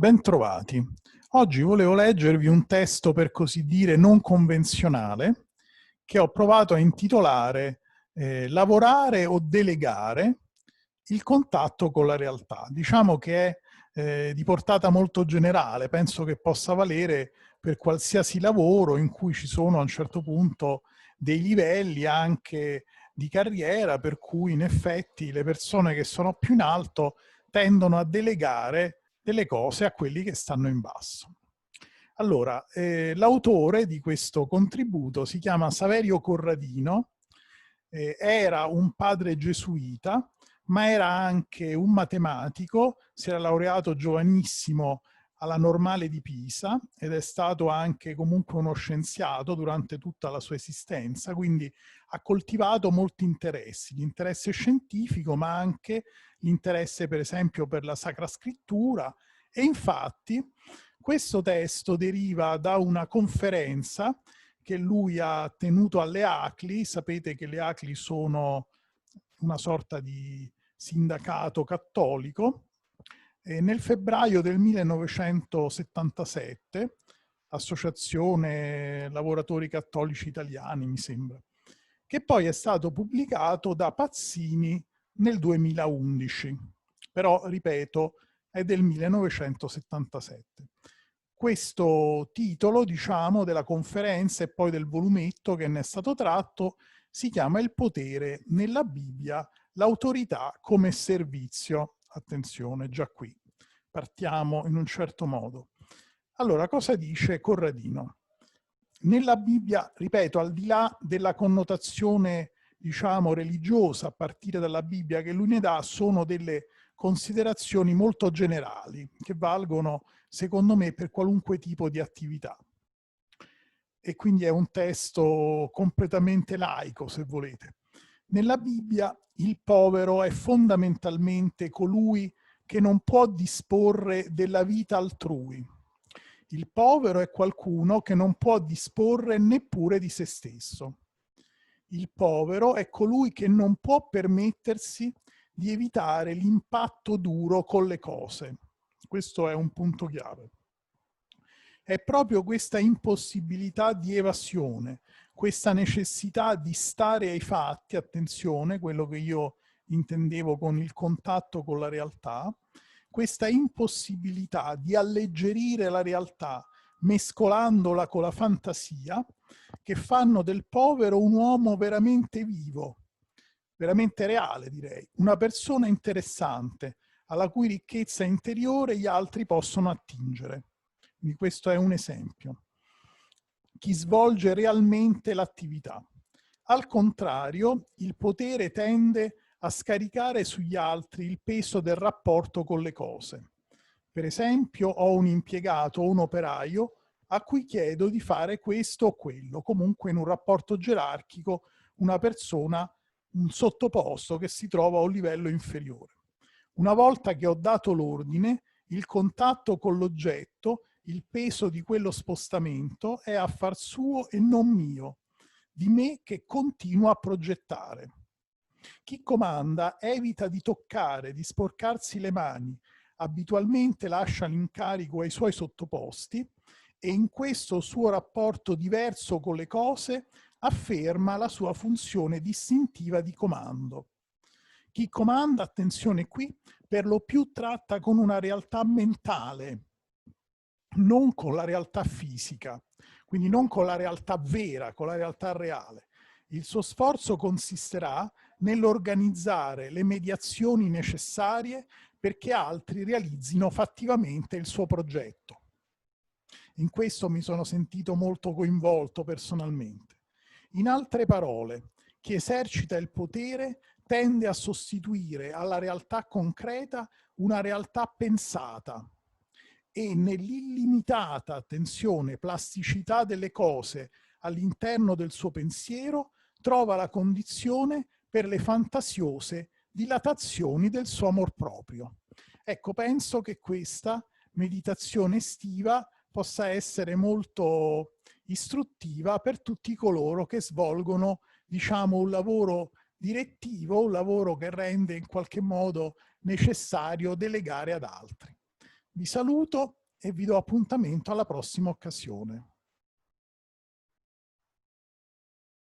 Bentrovati. Oggi volevo leggervi un testo, per così dire, non convenzionale che ho provato a intitolare Lavorare o delegare il contatto con la realtà. Diciamo che è di portata molto generale, penso che possa valere per qualsiasi lavoro in cui ci sono a un certo punto dei livelli anche di carriera, per cui in effetti le persone che sono più in alto tendono a delegare delle cose a quelli che stanno in basso. Allora, l'autore di questo contributo si chiama Saverio Corradino, era un padre gesuita, ma era anche un matematico, si era laureato giovanissimo alla Normale di Pisa ed è stato anche comunque uno scienziato durante tutta la sua esistenza, quindi ha coltivato molti interessi, l'interesse scientifico ma anche l'interesse per esempio per la Sacra Scrittura, e infatti questo testo deriva da una conferenza che lui ha tenuto alle ACLI. Sapete che le ACLI sono una sorta di sindacato cattolico, e nel febbraio del 1977, Associazione Lavoratori Cattolici Italiani, mi sembra, che poi è stato pubblicato da Pazzini nel 2011, però ripeto è del 1977. Questo titolo, diciamo, della conferenza e poi del volumetto che ne è stato tratto si chiama Il potere nella Bibbia, l'autorità come servizio. Attenzione, già qui partiamo in un certo modo. Allora, cosa dice Corradino? Nella Bibbia, ripeto, al di là della connotazione, diciamo, religiosa a partire dalla Bibbia che lui ne dà, sono delle considerazioni molto generali che valgono, secondo me, per qualunque tipo di attività. E quindi è un testo completamente laico, se volete. Nella Bibbia il povero è fondamentalmente colui che non può disporre della vita altrui. Il povero è qualcuno che non può disporre neppure di se stesso. Il povero è colui che non può permettersi di evitare l'impatto duro con le cose. Questo è un punto chiave. È proprio questa impossibilità di evasione, questa necessità di stare ai fatti, attenzione, quello che io intendevo con il contatto con la realtà, questa impossibilità di alleggerire la realtà mescolandola con la fantasia, che fanno del povero un uomo veramente vivo, veramente reale, direi, una persona interessante alla cui ricchezza interiore gli altri possono attingere. Quindi questo è un esempio. Chi svolge realmente l'attività. Al contrario, il potere tende a scaricare sugli altri il peso del rapporto con le cose. Per esempio, ho un impiegato o un operaio a cui chiedo di fare questo o quello, comunque in un rapporto gerarchico, una persona, un sottoposto che si trova a un livello inferiore. Una volta che ho dato l'ordine, il contatto con l'oggetto, il peso di quello spostamento è affar suo e non mio, di me che continuo a progettare. Chi comanda evita di toccare, di sporcarsi le mani, abitualmente lascia l'incarico ai suoi sottoposti e in questo suo rapporto diverso con le cose afferma la sua funzione distintiva di comando. Chi comanda, attenzione qui, per lo più tratta con una realtà mentale, non con la realtà fisica, quindi non con la realtà vera, con la realtà reale. Il suo sforzo consisterà nell'organizzare le mediazioni necessarie perché altri realizzino fattivamente il suo progetto. In questo mi sono sentito molto coinvolto personalmente. In altre parole, chi esercita il potere tende a sostituire alla realtà concreta una realtà pensata e nell'illimitata, attenzione, plasticità delle cose all'interno del suo pensiero trova la condizione per le fantasiose dilatazioni del suo amor proprio. Ecco, penso che questa meditazione estiva possa essere molto istruttiva per tutti coloro che svolgono, diciamo, un lavoro direttivo, un lavoro che rende in qualche modo necessario delegare ad altri. Vi saluto e vi do appuntamento alla prossima occasione.